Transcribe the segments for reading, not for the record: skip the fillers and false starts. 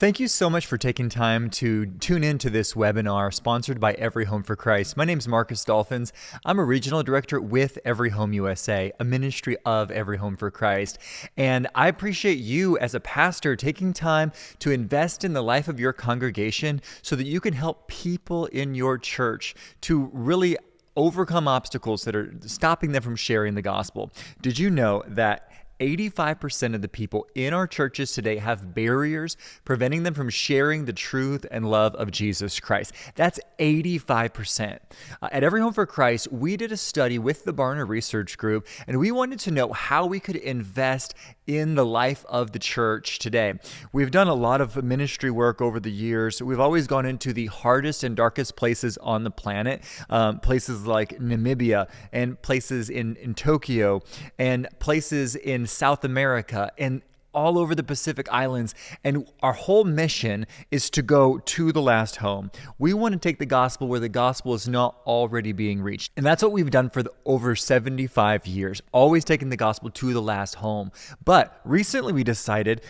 Thank you so much for taking time to tune into this webinar sponsored by Every Home for Christ. My name is Marcus Dolphins. I'm a regional director with Every Home USA, a ministry of Every Home for Christ. And I appreciate you as a pastor taking time to invest in the life of your congregation so that you can help people in your church to really overcome obstacles that are stopping them from sharing the gospel. Did you know that 85% of the people in our churches today have barriers preventing them from sharing the truth and love of Jesus Christ? That's 85%. At Every Home for Christ, we did a study with the Barna Research Group, and we wanted to know how we could invest in the life of the church today. We've done a lot of ministry work over the years. We've always gone into the hardest and darkest places on the planet, places like Namibia and places in Tokyo and places in South America and all over the Pacific Islands, and our whole mission is to go to the last home. We want to take the gospel where the gospel is not already being reached, and that's what we've done for over 75 years, always taking the gospel to the last home. But recently we decided,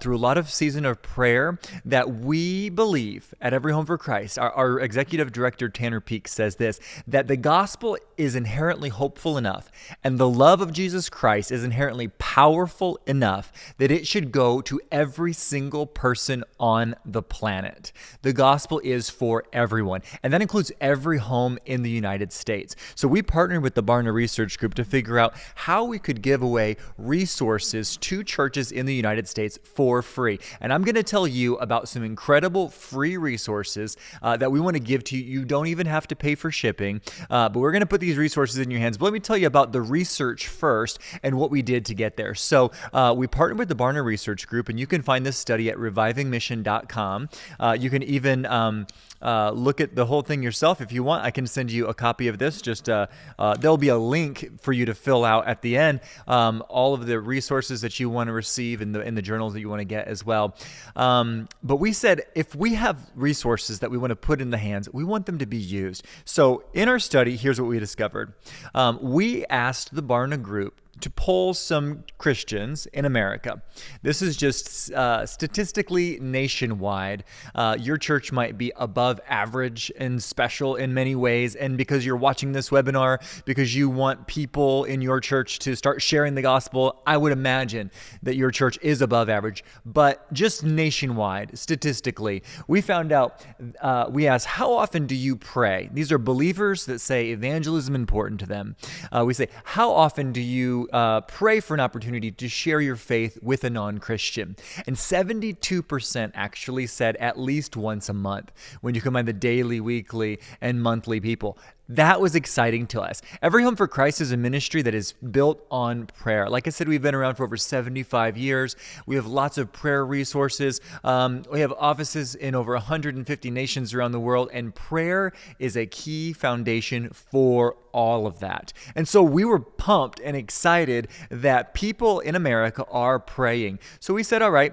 through a lot of season of prayer, that we believe at Every Home for Christ, our executive director Tanner Peak says this, that the gospel is inherently hopeful enough, and the love of Jesus Christ is inherently powerful enough that it should go to every single person on the planet. The gospel is for everyone, and that includes every home in the United States. So we partnered with the Barna Research Group to figure out how we could give away resources to churches in the United States for free. And I'm going to tell you about some incredible free resources that we want to give to you. You don't even have to pay for shipping, but we're going to put these resources in your hands. But let me tell you about the research first and what we did to get there. So we partnered with the Barna Research Group, and you can find this study at revivingmission.com. You can even look at the whole thing yourself if you want. I can send you a copy of this. Just there'll be a link for you to fill out at the end, all of the resources that you want to receive in the journals that you want to get as well. But we said if we have resources that we want to put in the hands, we want them to be used. So in our study, here's what we discovered. We asked the Barna Group to poll some Christians in America. This is just statistically nationwide. Your church might be above average and special in many ways. And because you're watching this webinar, because you want people in your church to start sharing the gospel, I would imagine that your church is above average. But just nationwide, statistically, we found out, we asked, how often do you pray? These are believers that say evangelism is important to them. We say, how often do you pray for an opportunity to share your faith with a non-Christian? And 72% actually said at least once a month when you combine the daily, weekly, and monthly people. That was exciting to us. Every Home for Christ is a ministry that is built on prayer. Like I said, we've been around for over 75 years. We have lots of prayer resources. We have offices in over 150 nations around the world, and prayer is a key foundation for all of that. And so we were pumped and excited that people in America are praying. So we said, all right,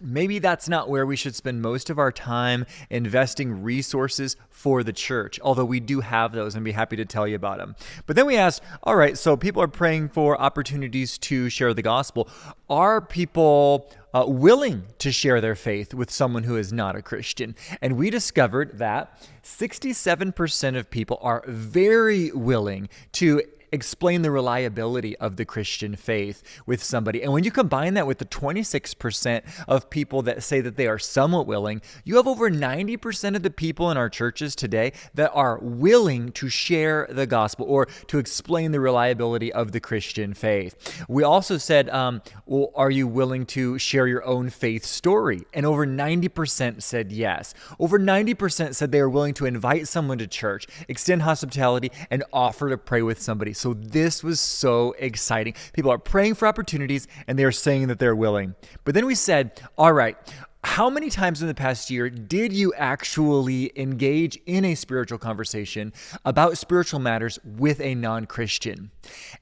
maybe that's not where we should spend most of our time investing resources for the church, although we do have those and be happy to tell you about them. But then we asked, all right, so people are praying for opportunities to share the gospel. Are people willing to share their faith with someone who is not a Christian? And we discovered that 67% of people are very willing to explain the reliability of the Christian faith with somebody. And when you combine that with the 26% of people that say that they are somewhat willing, you have over 90% of the people in our churches today that are willing to share the gospel or to explain the reliability of the Christian faith. We also said, well, are you willing to share your own faith story? And over 90% said yes. Over 90% said they are willing to invite someone to church, extend hospitality, and offer to pray with somebody. So this was so exciting. People are praying for opportunities and they are saying that they're willing. But then we said, all right, how many times in the past year did you actually engage in a spiritual conversation about spiritual matters with a non-Christian?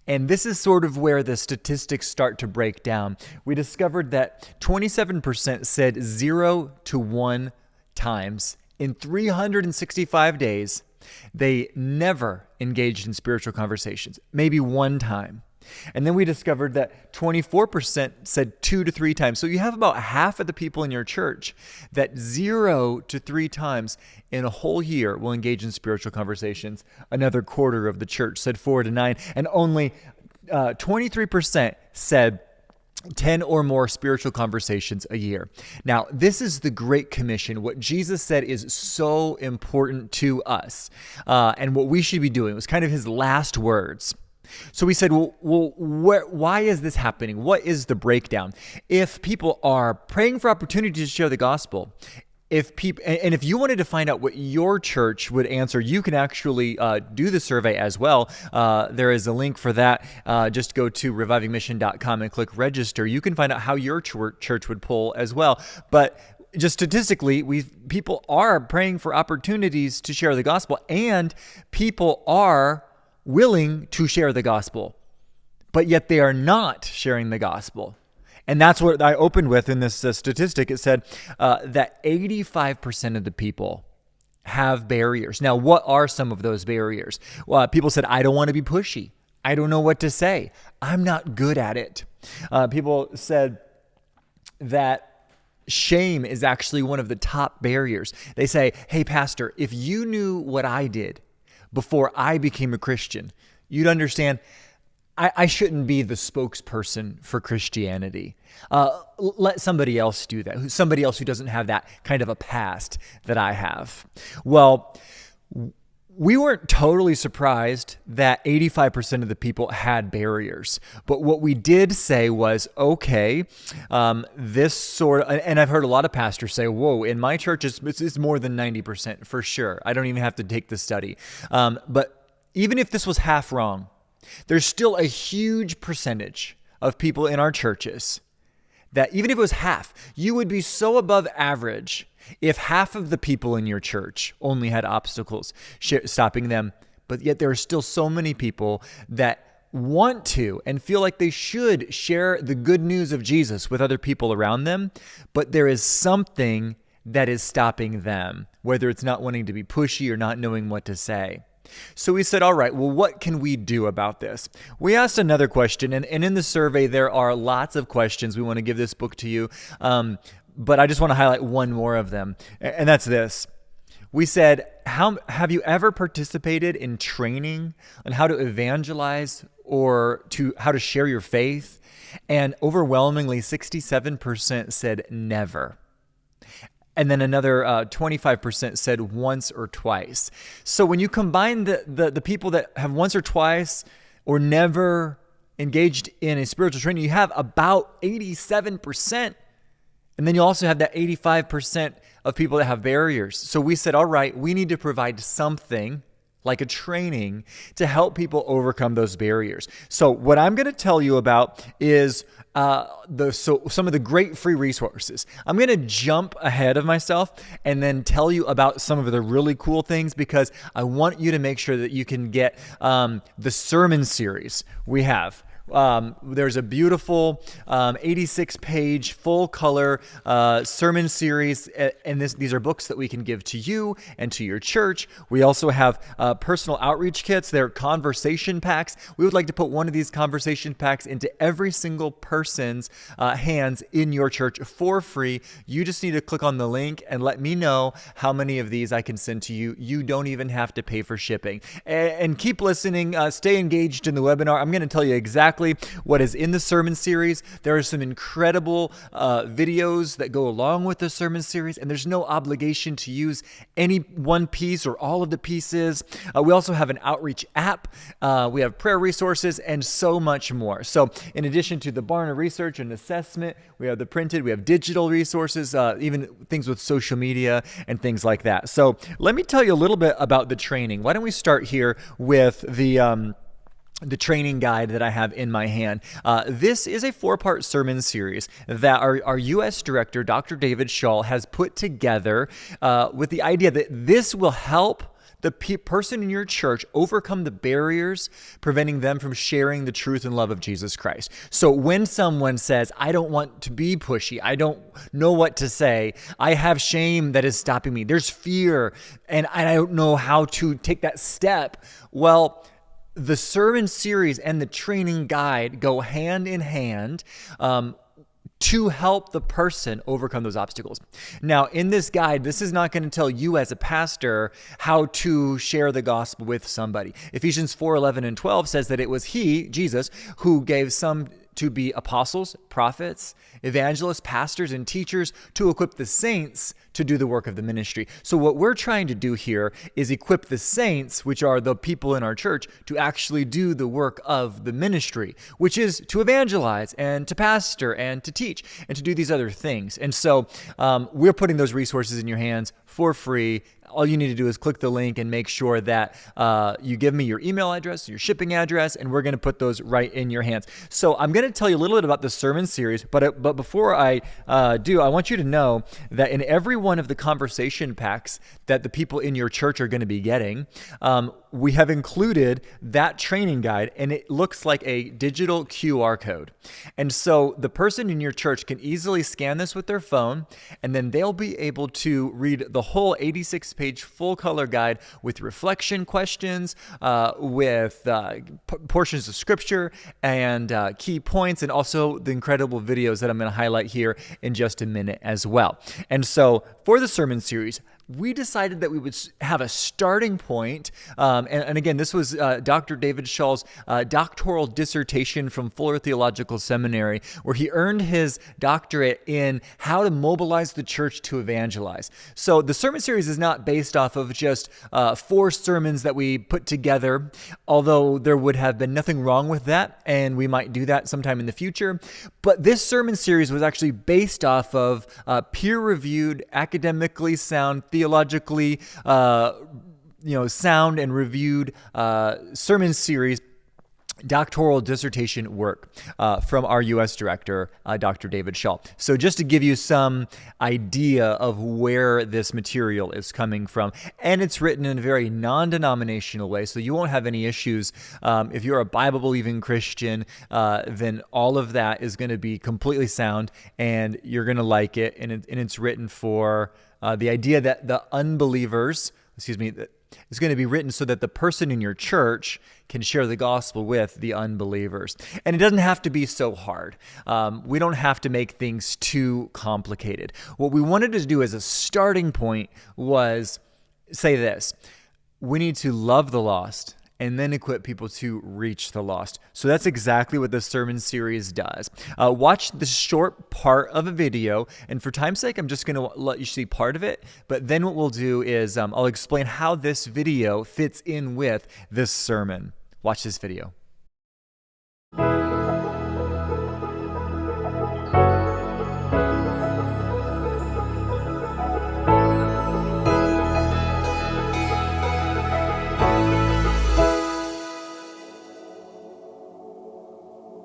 And this is sort of where the statistics start to break down. We discovered that 27% said 0 to 1 times in 365 days. They never engaged in spiritual conversations, maybe one time. And then we discovered that 24% said 2 to 3 times. So you have about half of the people in your church that 0 to 3 times in a whole year will engage in spiritual conversations. Another quarter of the church said 4 to 9, and only 23% said 10 or more spiritual conversations a year. Now, this is the Great Commission. What Jesus said is so important to us, and what we should be doing. It was kind of his last words. So we said, why is this happening? What is the breakdown? If people are praying for opportunities to share the gospel, if you wanted to find out what your church would answer, you can actually do the survey as well. There is a link for that. Just go to revivingmission.com and click register. You can find out how your church would poll as well. But just statistically, people are praying for opportunities to share the gospel, and people are willing to share the gospel, but yet they are not sharing the gospel. And that's what I opened with in this statistic. It said that 85% of the people have barriers. Now, what are some of those barriers? Well, people said, I don't want to be pushy. I don't know what to say. I'm not good at it. People said that shame is actually one of the top barriers. They say, hey, pastor, if you knew what I did before I became a Christian, you'd understand I shouldn't be the spokesperson for Christianity. Let somebody else do that, somebody else who doesn't have that kind of a past that I have. Well, we weren't totally surprised that 85% of the people had barriers. But what we did say was, okay, this sort of, and I've heard a lot of pastors say, whoa, in my church, it's more than 90% for sure. I don't even have to take the study. But even if this was half wrong, there's still a huge percentage of people in our churches that even if it was half, you would be so above average if half of the people in your church only had obstacles stopping them. But yet there are still so many people that want to and feel like they should share the good news of Jesus with other people around them, but there is something that is stopping them, whether it's not wanting to be pushy or not knowing what to say. So we said, all right, well, what can we do about this? We asked another question, and in the survey, there are lots of questions. We want to give this book to you, but I just want to highlight one more of them, and that's this. We said, have you ever participated in training on how to evangelize or how to share your faith? And overwhelmingly, 67% said never. And then another 25% said once or twice. So when you combine the people that have once or twice or never engaged in a spiritual training, you have about 87%. And then you also have that 85% of people that have barriers. So we said, all right, we need to provide something like a training to help people overcome those barriers. So what I'm going to tell you about is some of the great free resources. I'm going to jump ahead of myself and then tell you about some of the really cool things, because I want you to make sure that you can get the sermon series we have. There's a beautiful 86-page full-color sermon series, and these are books that we can give to you and to your church. We also have personal outreach kits. They're conversation packs. We would like to put one of these conversation packs into every single person's hands in your church for free. You just need to click on the link and let me know how many of these I can send to you. You don't even have to pay for shipping. And keep listening. Stay engaged in the webinar. I'm going to tell you exactly what is in the sermon series. There are some incredible videos that go along with the sermon series, and there's no obligation to use any one piece or all of the pieces. We also have an outreach app. We have prayer resources and so much more. So in addition to the Barna research and assessment, we have the printed, we have digital resources, even things with social media and things like that. So let me tell you a little bit about the training. Why don't we start here with the training guide that I have in my hand. This is a 4-part sermon series that our U.S. director, Dr. David Shaw, has put together with the idea that this will help the person in your church overcome the barriers preventing them from sharing the truth and love of Jesus Christ. So when someone says, I don't want to be pushy, I don't know what to say, I have shame that is stopping me, there's fear, and I don't know how to take that step, well, the sermon series and the training guide go hand in hand to help the person overcome those obstacles. Now, in this guide, this is not going to tell you as a pastor how to share the gospel with somebody. Ephesians 4:11 and 12 says that it was he, Jesus, who gave some to be apostles, prophets, evangelists, pastors, and teachers to equip the saints to do the work of the ministry. So what we're trying to do here is equip the saints, which are the people in our church, to actually do the work of the ministry, which is to evangelize and to pastor and to teach and to do these other things. And so we're putting those resources in your hands for free. All you need to do is click the link and make sure that you give me your email address, your shipping address, and we're going to put those right in your hands. So I'm going to tell you a little bit about the sermon series, but before I do, I want you to know that in every one of the conversation packs that the people in your church are going to be getting, we have included that training guide, and it looks like a digital QR code. And so the person in your church can easily scan this with their phone, and then they'll be able to read the whole 86-page full color guide with reflection questions, with portions of scripture and key points, and also the incredible videos that I'm going to highlight here in just a minute as well. And so for the sermon series, we decided that we would have a starting point. And again, this was Dr. David Schall's doctoral dissertation from Fuller Theological Seminary, where he earned his doctorate in how to mobilize the church to evangelize. So the sermon series is not based off of just 4 sermons that we put together, although there would have been nothing wrong with that, and we might do that sometime in the future. But this sermon series was actually based off of peer-reviewed, academically sound, theologically sound and reviewed sermon series, doctoral dissertation work from our U.S. director, Dr. David Schall. So just to give you some idea of where this material is coming from, and it's written in a very non-denominational way, so you won't have any issues. If you're a Bible-believing Christian, then all of that is going to be completely sound, and you're going to like it, and it's written for the idea that the unbelievers, it's going to be written so that the person in your church can share the gospel with the unbelievers. And it doesn't have to be so hard. We don't have to make things too complicated. What we wanted to do as a starting point was say this: we need to love the lost and then equip people to reach the lost. So that's exactly what the sermon series does. Watch the short part of a video, and for time's sake, I'm just going to let you see part of it, but then what we'll do is I'll explain how this video fits in with this sermon. Watch this video.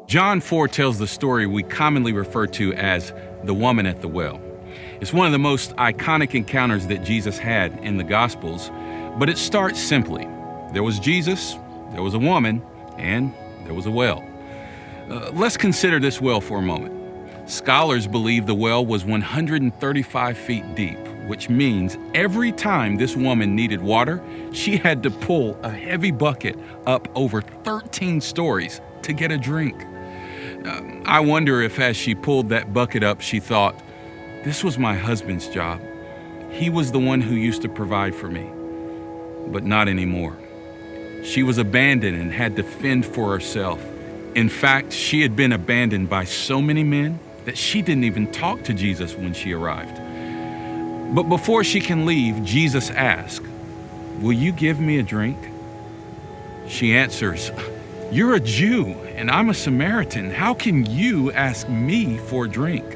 John 4 tells the story we commonly refer to as the woman at the well. It's one of the most iconic encounters that Jesus had in the Gospels, but it starts simply. There was Jesus, there was a woman, and there was a well. Let's consider this well for a moment. Scholars believe the well was 135 feet deep, which means every time this woman needed water, she had to pull a heavy bucket up over 13 stories to get a drink. I wonder if as she pulled that bucket up, she thought, this was my husband's job. He was the one who used to provide for me, but not anymore. She was abandoned and had to fend for herself. In fact, she had been abandoned by so many men that she didn't even talk to Jesus when she arrived. But before she can leave, Jesus asks, will you give me a drink? She answers, you're a Jew and I'm a Samaritan. How can you ask me for a drink?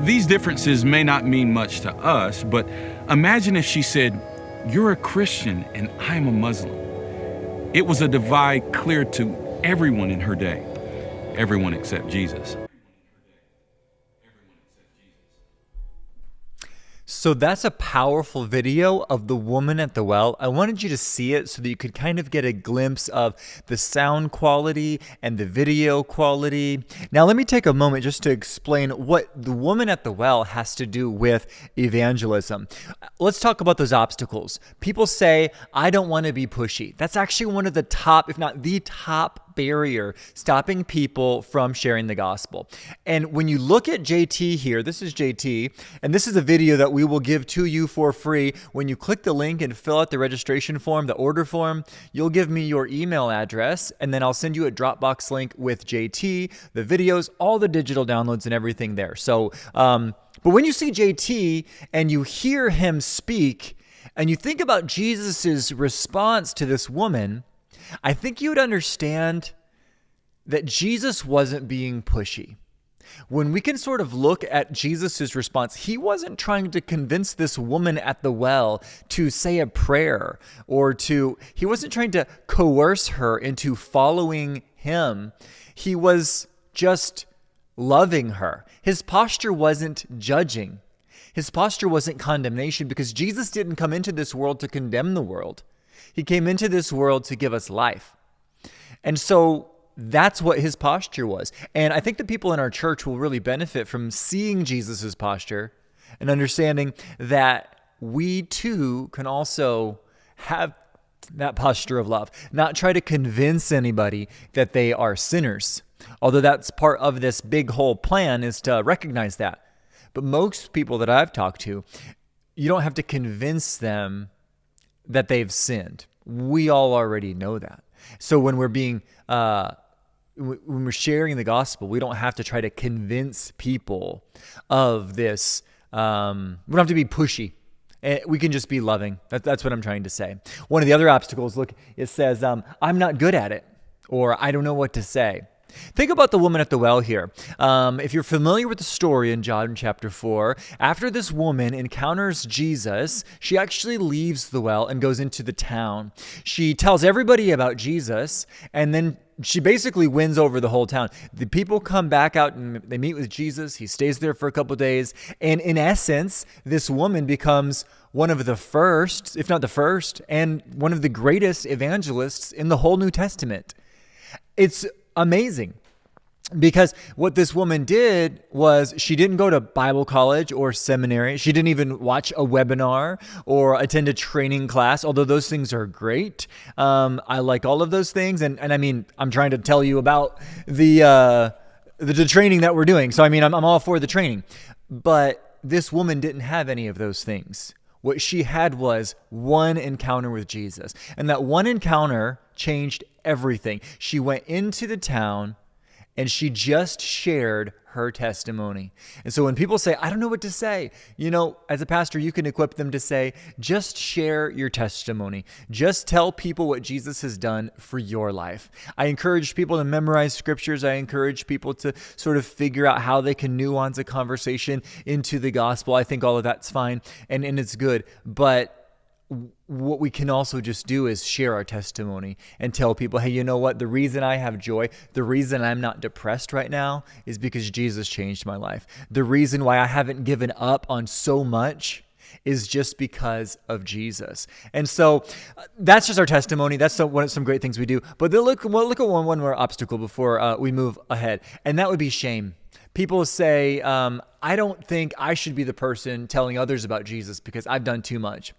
These differences may not mean much to us, but imagine if she said, you're a Christian and I'm a Muslim. It was a divide clear to everyone in her day, everyone except Jesus. So that's a powerful video of the woman at the well. I wanted you to see it so that you could kind of get a glimpse of the sound quality and the video quality. Now, let me take a moment just to explain what the woman at the well has to do with evangelism. Let's talk about those obstacles. People say, I don't want to be pushy. That's actually one of the top, if not the top barrier stopping people from sharing the gospel. And when you look at JT here, this is JT, and this is a video that we will give to you for free. When you click the link and fill out the registration form, the order form, you'll give me your email address, and then I'll send you a Dropbox link with JT, the videos, all the digital downloads and everything there. So, but when you see JT and you hear him speak, and you think about Jesus's response to this woman, I think you would understand that Jesus wasn't being pushy. When we can sort of look at Jesus's response, he wasn't trying to convince this woman at the well to say a prayer he wasn't trying to coerce her into following him. He was just loving her. His posture wasn't judging. His posture wasn't condemnation, because Jesus didn't come into this world to condemn the world. He came into this world to give us life. And so that's what his posture was. And I think the people in our church will really benefit from seeing Jesus's posture and understanding that we too can also have that posture of love, not try to convince anybody that they are sinners. Although that's part of this big whole plan, is to recognize that. But most people that I've talked to, you don't have to convince them that they've sinned. We all already know that. So when we're when we're sharing the gospel, we don't have to try to convince people of this. We don't have to be pushy. We can just be loving. That's what I'm trying to say. One of the other obstacles, look, it says, I'm not good at it, or I don't know what to say. Think about the woman at the well here. If you're familiar with the story in John chapter 4, after this woman encounters Jesus, she actually leaves the well and goes into the town. She tells everybody about Jesus, and then she basically wins over the whole town. The people come back out and they meet with Jesus. He stays there for a couple of days. And in essence, this woman becomes one of the first, if not the first, and one of the greatest evangelists in the whole New Testament. It's amazing, because what this woman did was she didn't go to Bible college or seminary. She didn't even watch a webinar or attend a training class, although those things are great. I like all of those things. And I mean, I'm trying to tell you about the training that we're doing. So, I mean, I'm all for the training. But this woman didn't have any of those things. What she had was one encounter with Jesus. And that one encounter changed everything. She went into the town and she just shared her testimony. And so when people say, I don't know what to say, as a pastor, you can equip them to say, just share your testimony. Just tell people what Jesus has done for your life. I encourage people to memorize scriptures. I encourage people to sort of figure out how they can nuance a conversation into the gospel. I think all of that's fine and it's good. But what we can also just do is share our testimony and tell people, hey, you know what? The reason I have joy, the reason I'm not depressed right now is because Jesus changed my life. The reason why I haven't given up on so much is just because of Jesus. And so that's just our testimony. That's some great things we do. But then look at one more obstacle before we move ahead. And that would be shame. People say, I don't think I should be the person telling others about Jesus because I've done too much.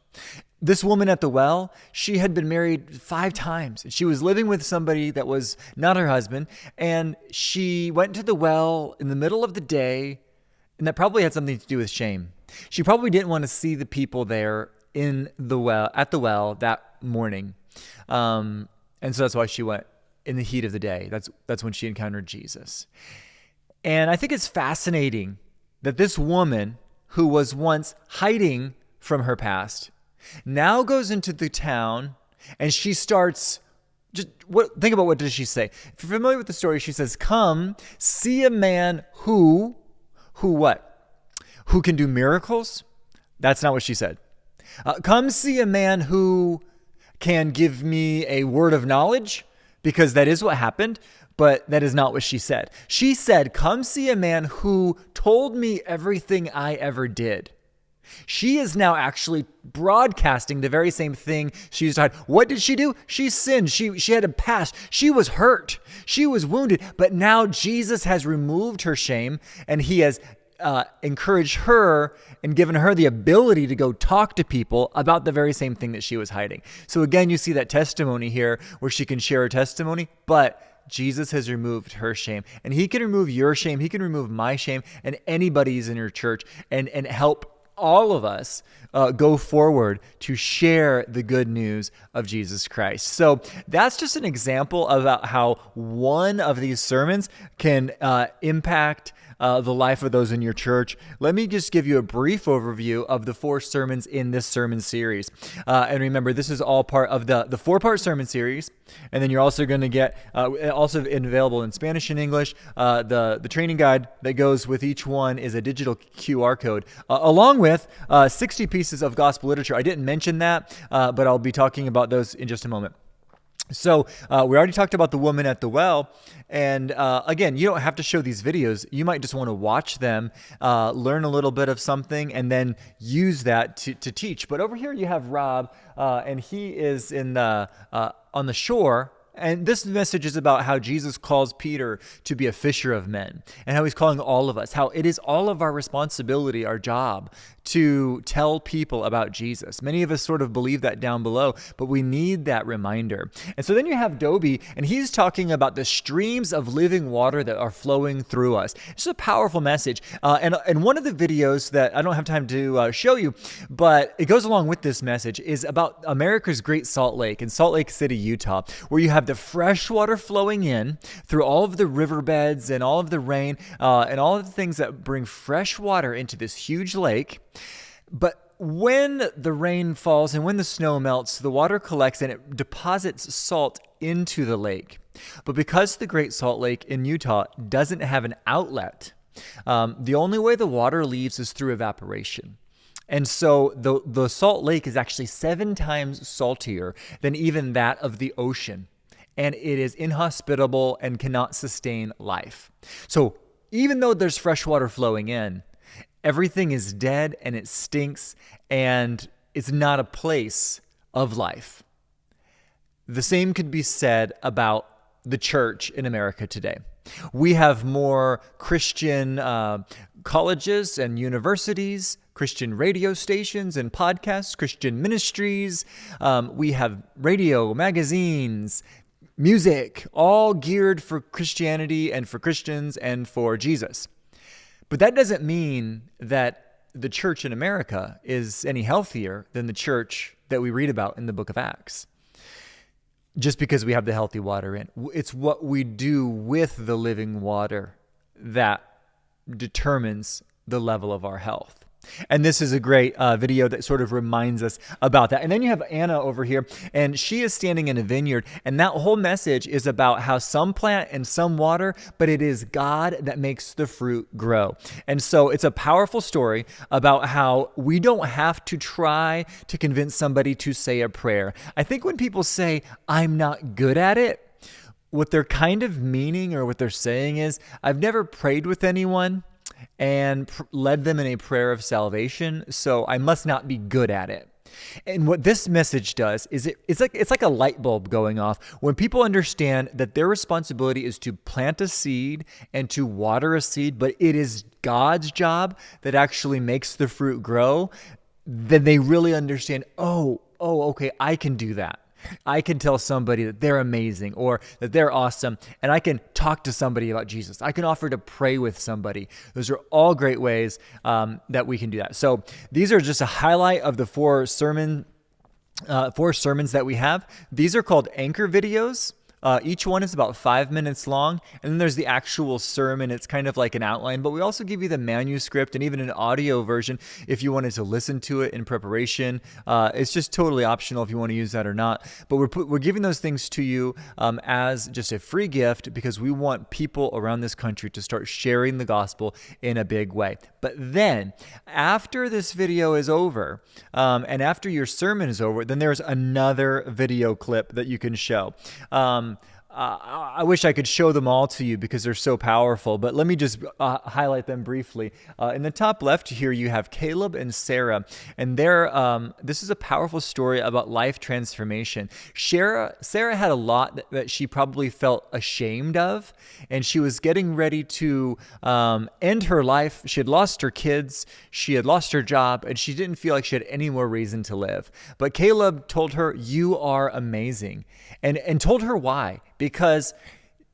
This woman at the well, she had been married 5 times. She was living with somebody that was not her husband. And she went to the well in the middle of the day. And that probably had something to do with shame. She probably didn't want to see the people there at the well that morning. And so that's why she went in the heat of the day. That's when she encountered Jesus. And I think it's fascinating that this woman who was once hiding from her past now goes into the town and she starts think about what does she say? If you're familiar with the story, she says, come see a man who what? Who can do miracles? That's not what she said. Come see a man who can give me a word of knowledge, because that is what happened, but that is not what she said. She said, come see a man who told me everything I ever did. She is now actually broadcasting the very same thing she used to hide. What did she do? She sinned. She had a past. She was hurt. She was wounded. But now Jesus has removed her shame, and he has encouraged her and given her the ability to go talk to people about the very same thing that she was hiding. So again, you see that testimony here where she can share her testimony, but Jesus has removed her shame, and he can remove your shame. He can remove my shame and anybody's in your church and help all of us go forward to share the good news of Jesus Christ. So that's just an example about how one of these sermons can impact the life of those in your church. Let me just give you a brief overview of the 4 sermons in this sermon series. And remember, this is all part of the 4-part sermon series. And then you're also going to get, also available in Spanish and English, the training guide that goes with each one is a digital QR code, along with 60 pieces of gospel literature. I didn't mention that, but I'll be talking about those in just a moment. So we already talked about the woman at the well. And again, you don't have to show these videos. You might just want to watch them, learn a little bit of something, and then use that to teach. But over here you have Rob, and he is on the shore. And this message is about how Jesus calls Peter to be a fisher of men, and how he's calling all of us, how it is all of our responsibility, our job, to tell people about Jesus. Many of us sort of believe that down below, but we need that reminder. And so then you have Dobie, and he's talking about the streams of living water that are flowing through us. It's a powerful message. And one of the videos that I don't have time to show you, but it goes along with this message, is about America's Great Salt Lake in Salt Lake City, Utah, where you have the fresh water flowing in through all of the riverbeds and all of the rain and all of the things that bring fresh water into this huge lake. But when the rain falls and when the snow melts, the water collects and it deposits salt into the lake. But because the Great Salt Lake in Utah doesn't have an outlet, the only way the water leaves is through evaporation. And so the Salt Lake is actually 7 times saltier than even that of the ocean. And it is inhospitable and cannot sustain life. So even though there's fresh water flowing in, everything is dead and it stinks and it's not a place of life. The same could be said about the church in America today. We have more Christian colleges and universities, Christian radio stations and podcasts, Christian ministries. We have radio, magazines, music, all geared for Christianity and for Christians and for Jesus. But that doesn't mean that the church in America is any healthier than the church that we read about in the book of Acts. Just because we have the healthy water in. It's what we do with the living water that determines the level of our health. And this is a great video that sort of reminds us about that. And then you have Anna over here, and she is standing in a vineyard. And that whole message is about how some plant and some water, but it is God that makes the fruit grow. And so it's a powerful story about how we don't have to try to convince somebody to say a prayer. I think when people say, I'm not good at it, what they're kind of meaning or what they're saying is, I've never prayed with anyone and led them in a prayer of salvation, so I must not be good at it. And what this message does is it's like a light bulb going off. When people understand that their responsibility is to plant a seed and to water a seed, but it is God's job that actually makes the fruit grow, then they really understand, okay, I can do that. I can tell somebody that they're amazing or that they're awesome, and I can talk to somebody about Jesus. I can offer to pray with somebody. Those are all great ways that we can do that. So these are just a highlight of the 4 sermons that we have. These are called anchor videos. Each one is about 5 minutes long, and then there's the actual sermon. It's kind of like an outline, but we also give you the manuscript and even an audio version if you wanted to listen to it in preparation. It's just totally optional if you want to use that or not. But we're giving those things to you as just a free gift because we want people around this country to start sharing the gospel in a big way. But then, after this video is over, and after your sermon is over, then there's another video clip that you can show. I wish I could show them all to you because they're so powerful, but let me just highlight them briefly. In the top left here, you have Caleb and Sarah, and this is a powerful story about life transformation. Sarah had a lot that she probably felt ashamed of, and she was getting ready to end her life. She had lost her kids, she had lost her job, and she didn't feel like she had any more reason to live. But Caleb told her, "You are amazing," and told her why. Because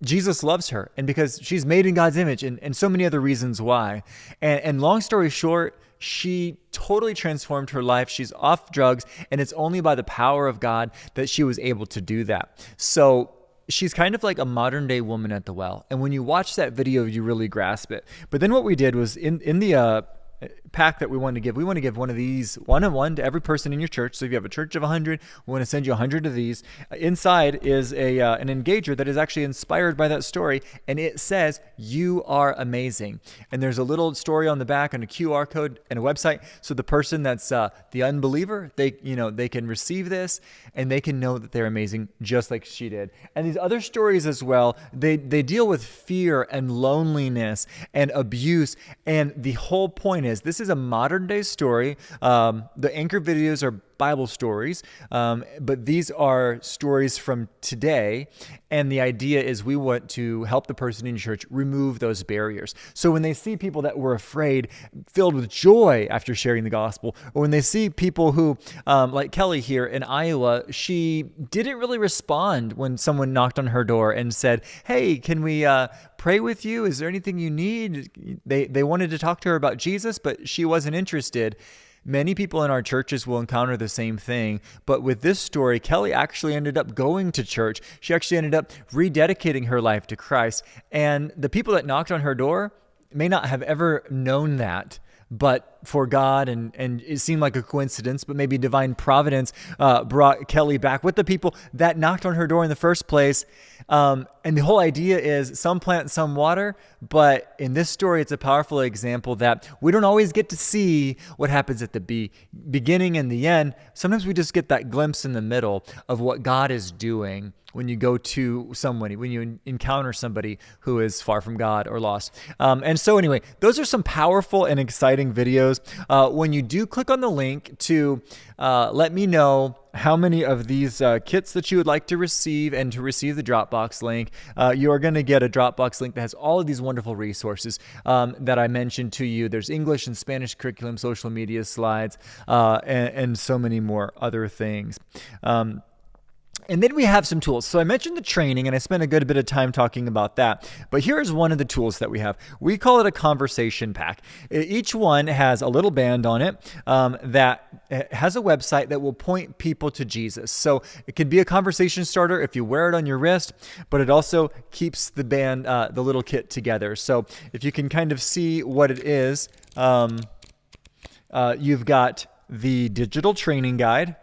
Jesus loves her and because she's made in God's image and so many other reasons why. And long story short, she totally transformed her life. She's off drugs, and it's only by the power of God that she was able to do that. So she's kind of like a modern day woman at the well. And when you watch that video, you really grasp it. But then what we did was in the pack that we want to give one of these one-on-one to every person in your church. So if you have a church of 100, we want to send you 100 of these. Inside is an engager that is actually inspired by that story, and it says, "You are amazing." And there's a little story on the back and a QR code and a website. So the person that's the unbeliever, they can receive this and they can know that they're amazing just like she did. And these other stories as well, they deal with fear and loneliness and abuse. And the whole point is, this is a modern day story. The anchor videos are Bible stories, but these are stories from today. And the idea is we want to help the person in church remove those barriers. So when they see people that were afraid, filled with joy after sharing the gospel, or when they see people who, like Kelly here in Iowa, she didn't really respond when someone knocked on her door and said, "Hey, can we pray with you? Is there anything you need?" They wanted to talk to her about Jesus, but she wasn't interested. Many people in our churches will encounter the same thing, but with this story, Kelly actually ended up going to church. She actually ended up rededicating her life to Christ, and the people that knocked on her door may not have ever known that, but for God, and it seemed like a coincidence, but maybe divine providence brought Kelly back with the people that knocked on her door in the first place. And the whole idea is some plant, some water, but in this story, it's a powerful example that we don't always get to see what happens at the beginning and the end. Sometimes we just get that glimpse in the middle of what God is doing when you go to somebody, when you encounter somebody who is far from God or lost. And so anyway, those are some powerful and exciting videos. When you do click on the link to let me know how many of these kits that you would like to receive and to receive the Dropbox link, you are going to get a Dropbox link that has all of these wonderful resources that I mentioned to you. There's English and Spanish curriculum, social media slides, and so many more other things. And then we have some tools. So I mentioned the training, and I spent a good bit of time talking about that. But here's one of the tools that we have. We call it a conversation pack. Each one has a little band on it that has a website that will point people to Jesus. So it can be a conversation starter if you wear it on your wrist, but it also keeps the band, the little kit together. So if you can kind of see what it is, you've got the digital training guide,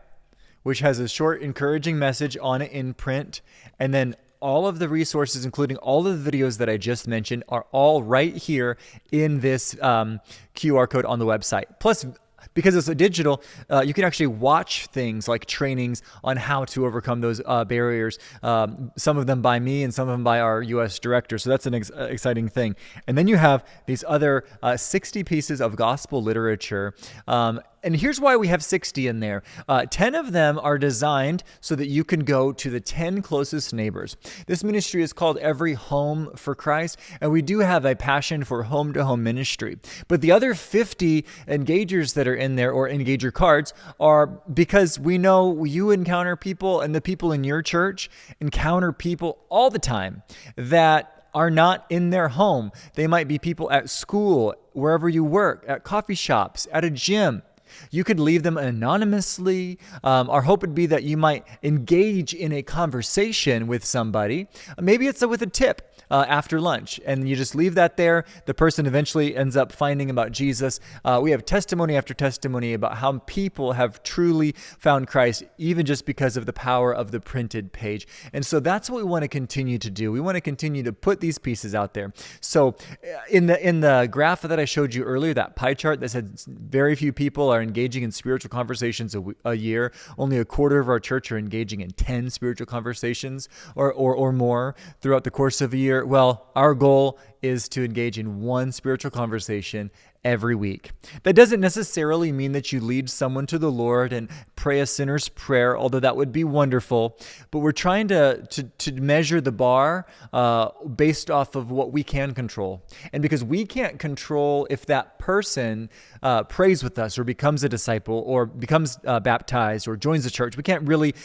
which has a short, encouraging message on it in print. And then all of the resources, including all of the videos that I just mentioned, are all right here in this QR code on the website. Plus, because it's a digital, you can actually watch things like trainings on how to overcome those barriers. Some of them by me and some of them by our U.S. director. So that's an exciting thing. And then you have these other 60 pieces of gospel literature. And here's why we have 60 in there. 10 of them are designed so that you can go to the 10 closest neighbors. This ministry is called Every Home for Christ, and we do have a passion for home-to-home ministry. But the other 50 engagers that are in there, or engager cards, are because we know you encounter people, and the people in your church encounter people all the time that are not in their home. They might be people at school, wherever you work, at coffee shops, at a gym. You could leave them anonymously. Our hope would be that you might engage in a conversation with somebody. Maybe it's with a tip. after lunch, and you just leave that there. The person eventually ends up finding about Jesus. We have testimony after testimony about how people have truly found Christ, even just because of the power of the printed page. And so that's what we want to continue to do. We want to continue to put these pieces out there. So in the graph that I showed you earlier, that pie chart that said very few people are engaging in spiritual conversations a year, only a quarter of our church are engaging in 10 spiritual conversations or more throughout the course of a year. Well, our goal is to engage in one spiritual conversation every week. That doesn't necessarily mean that you lead someone to the Lord and pray a sinner's prayer, although that would be wonderful. But we're trying to measure the bar based off of what we can control. And because we can't control if that person prays with us or becomes a disciple or becomes baptized or joins the church, we can't really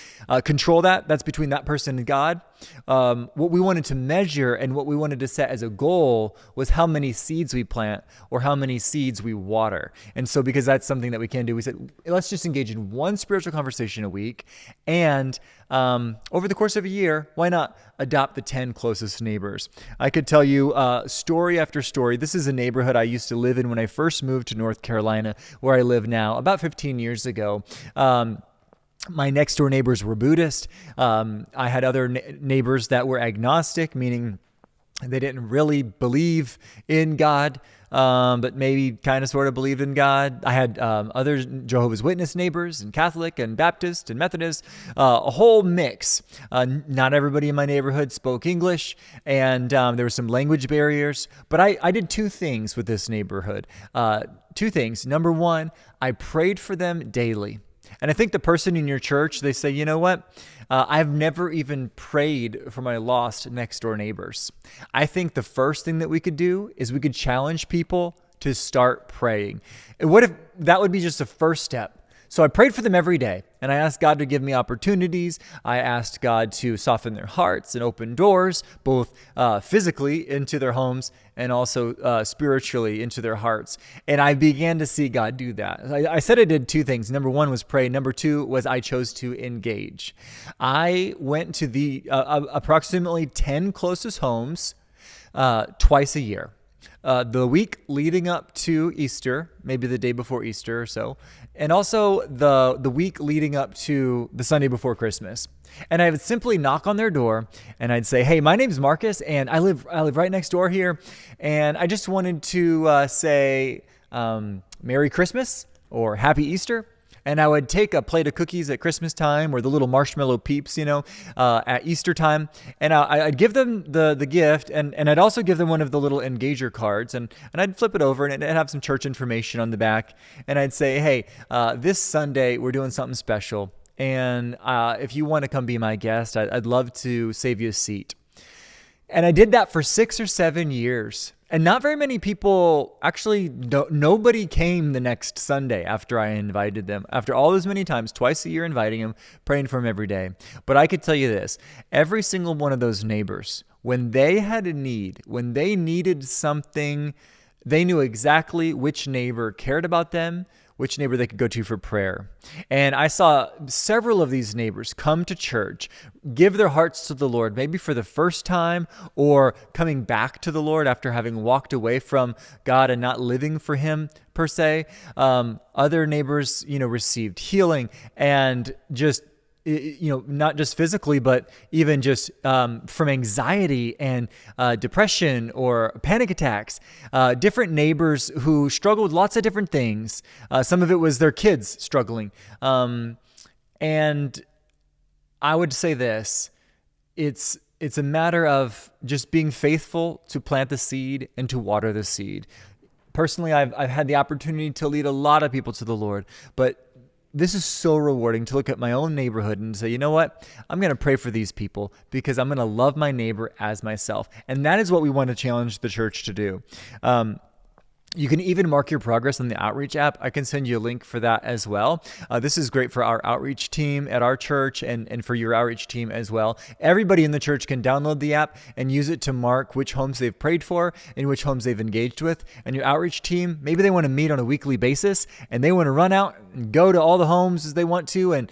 control that. That's between that person and God. What we wanted to measure and what we wanted to set as a goal was how many seeds we plant or how many seeds we water. And so because that's something that we can do, we said, let's just engage in one spiritual conversation a week. And over the course of a year, why not adopt the 10 closest neighbors? I could tell you story after story. This is a neighborhood I used to live in when I first moved to North Carolina, where I live now, about 15 years ago. My next door neighbors were Buddhist. I had other neighbors that were agnostic, meaning they didn't really believe in God, but maybe kind of sort of believed in God. I had other Jehovah's Witness neighbors and Catholic and Baptist and Methodist, a whole mix. Not everybody in my neighborhood spoke English, and there were some language barriers. But I did two things with this neighborhood. Two things. Number one, I prayed for them daily. And I think the person in your church, they say, you know what? I've never even prayed for my lost next door neighbors. I think the first thing that we could do is we could challenge people to start praying. And what if that would be just the first step? So I prayed for them every day, and I asked God to give me opportunities. I asked God to soften their hearts and open doors, both physically into their homes and also spiritually into their hearts. And I began to see God do that. I said I did two things. Number one was pray. Number two was I chose to engage. I went to the approximately 10 closest homes twice a year. The week leading up to Easter, maybe the day before Easter or so, and also the week leading up to the Sunday before Christmas. And I would simply knock on their door and I'd say, hey, my name's Marcus and I live right next door here. And I just wanted to say Merry Christmas or Happy Easter. And I would take a plate of cookies at Christmas time or the little marshmallow peeps, at Easter time. And I'd give them the gift. And I'd also give them one of the little engager cards. And I'd flip it over and it'd have some church information on the back. And I'd say, hey, this Sunday we're doing something special. And if you want to come be my guest, I'd love to save you a seat. And I did that for 6 or 7 years. And not very many people, actually, nobody came the next Sunday after I invited them. After all those many times, twice a year inviting them, praying for them every day. But I could tell you this, every single one of those neighbors, when they had a need, when they needed something, they knew exactly which neighbor cared about them, which neighbor they could go to for prayer. And I saw several of these neighbors come to church, give their hearts to the Lord, maybe for the first time or coming back to the Lord after having walked away from God and not living for Him per se. Other neighbors, received healing and just not just physically, but even just from anxiety and depression or panic attacks. Different neighbors who struggled with lots of different things. Some of it was their kids struggling. And I would say this, it's a matter of just being faithful to plant the seed and to water the seed. Personally, I've had the opportunity to lead a lot of people to the Lord, but this is so rewarding to look at my own neighborhood and say, you know what? I'm going to pray for these people because I'm going to love my neighbor as myself. And that is what we want to challenge the church to do. You can even mark your progress on the Outreach app. I can send you a link for that as well. This is great for our outreach team at our church and for your outreach team as well. Everybody in the church can download the app and use it to mark which homes they've prayed for and which homes they've engaged with. And your outreach team, maybe they want to meet on a weekly basis and they want to run out and go to all the homes as they want to and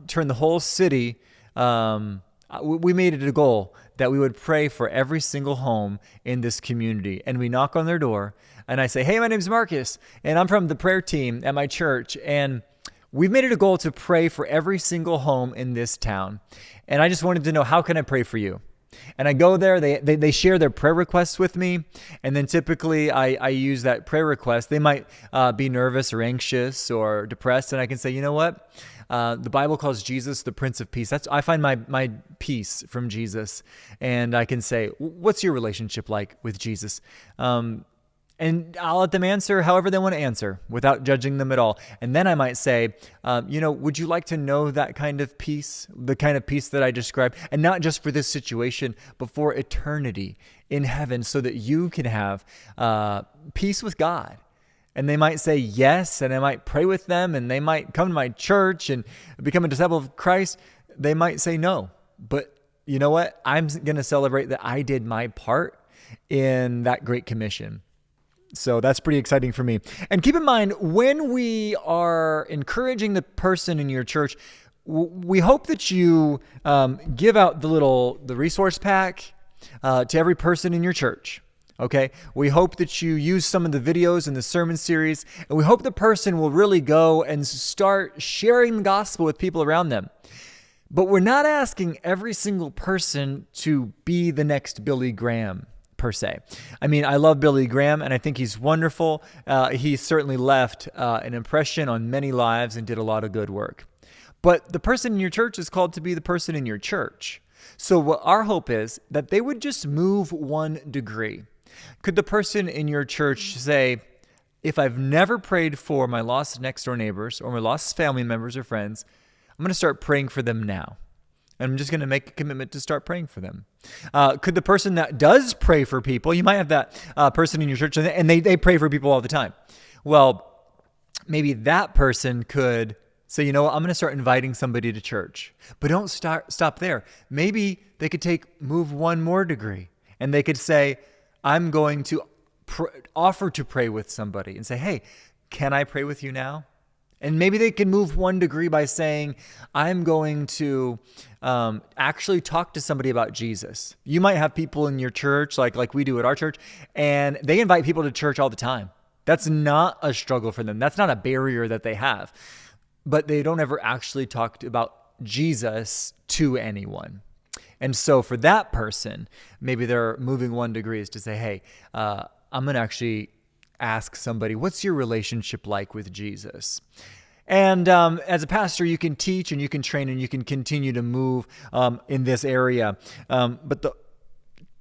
turn the whole city. We made it a goal that we would pray for every single home in this community. And we knock on their door, and I say, hey, my name's Marcus, and I'm from the prayer team at my church, and we've made it a goal to pray for every single home in this town. And I just wanted to know, how can I pray for you? And I go there, they share their prayer requests with me, and then typically I use that prayer request. They might be nervous or anxious or depressed, and I can say, you know what? The Bible calls Jesus the Prince of Peace. I find my peace from Jesus. And I can say, what's your relationship like with Jesus? And I'll let them answer however they want to answer without judging them at all. And then I might say, would you like to know that kind of peace, the kind of peace that I described, and not just for this situation, but for eternity in heaven, so that you can have peace with God? And they might say yes, and I might pray with them, and they might come to my church and become a disciple of Christ. They might say no. But you know what? I'm going to celebrate that I did my part in that Great Commission. So that's pretty exciting for me. And keep in mind, when we are encouraging the person in your church, we hope that you give out the resource pack to every person in your church. Okay? We hope that you use some of the videos in the sermon series, and we hope the person will really go and start sharing the gospel with people around them. But we're not asking every single person to be the next Billy Graham, per se. I mean, I love Billy Graham, and I think he's wonderful. He certainly left an impression on many lives and did a lot of good work. But the person in your church is called to be the person in your church. So what our hope is that they would just move 1 degree. Could the person in your church say, if I've never prayed for my lost next door neighbors or my lost family members or friends, I'm going to start praying for them now. And I'm just going to make a commitment to start praying for them. Could the person that does pray for people, you might have that person in your church and they pray for people all the time. Well, maybe that person could say, you know what, I'm going to start inviting somebody to church. But don't stop there. Maybe they could move 1 more degree, and they could say, I'm going to offer to pray with somebody and say, hey, can I pray with you now? And maybe they can move 1 degree by saying, I'm going to actually talk to somebody about Jesus. You might have people in your church, like we do at our church, and they invite people to church all the time. That's not a struggle for them. That's not a barrier that they have. But they don't ever actually talk about Jesus to anyone. And so for that person, maybe they're moving 1 degree is to say, hey, I'm going to actually ask somebody, what's your relationship like with Jesus? And as a pastor, you can teach and you can train and you can continue to move in this area. But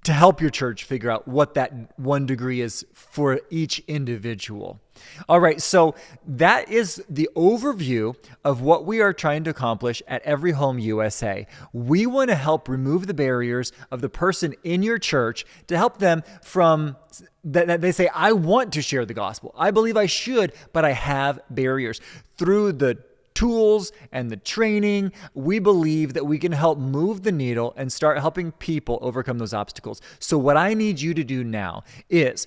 to help your church figure out what that 1 degree is for each individual. All right, so that is the overview of what we are trying to accomplish at Every Home USA. We want to help remove the barriers of the person in your church to help them from that they say, I want to share the gospel. I believe I should, but I have barriers. Through the tools and the training, we believe that we can help move the needle and start helping people overcome those obstacles. So what I need you to do now is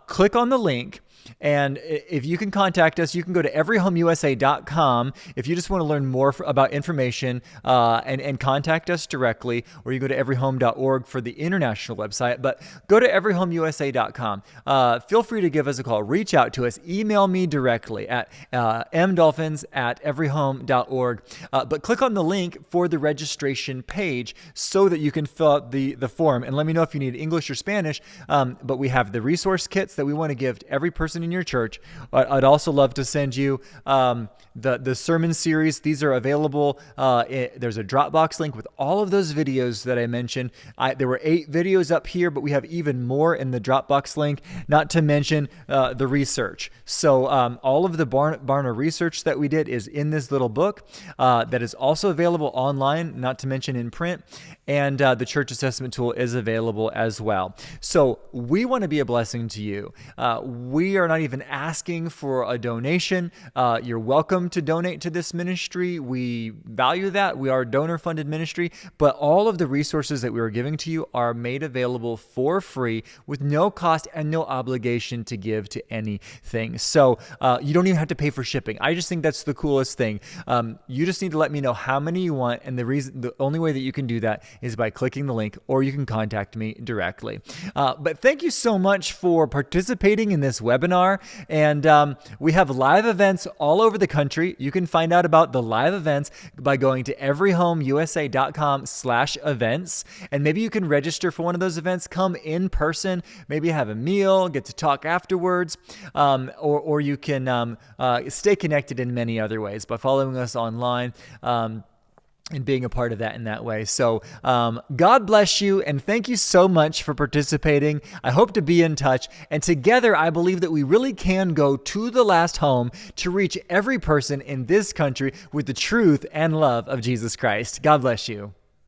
click on the link. And if you can contact us, you can go to everyhomeusa.com if you just want to learn more about information and contact us directly, or you go to everyhome.org for the international website. But go to everyhomeusa.com. Feel free to give us a call. Reach out to us. Email me directly at mdolphins@everyhome.org. But click on the link for the registration page so that you can fill out the form. And let me know if you need English or Spanish. But we have the resource kits that we want to give to every person in your church. I'd also love to send you the sermon series. These are available. There's a Dropbox link with all of those videos that I mentioned. There were 8 videos up here, but we have even more in the Dropbox link, not to mention the research. So all of the Barna research that we did is in this little book that is also available online, not to mention in print. And the church assessment tool is available as well. So we want to be a blessing to you. We are are not even asking for a donation. You're welcome to donate to this ministry. We value that. We are a donor-funded ministry, but all of the resources that we are giving to you are made available for free with no cost and no obligation to give to anything. So you don't even have to pay for shipping. I just think that's the coolest thing. You just need to let me know how many you want, and the only way that you can do that is by clicking the link, or you can contact me directly. But thank you so much for participating in this webinar. And we have live events all over the country. You can find out about the live events by going to everyhomeusa.com/events. And maybe you can register for one of those events, come in person, maybe have a meal, get to talk afterwards, or you can stay connected in many other ways by following us online. And being a part of that in that way. So God bless you, and thank you so much for participating. I hope to be in touch, and together I believe that we really can go to the last home to reach every person in this country with the truth and love of Jesus Christ. God bless you.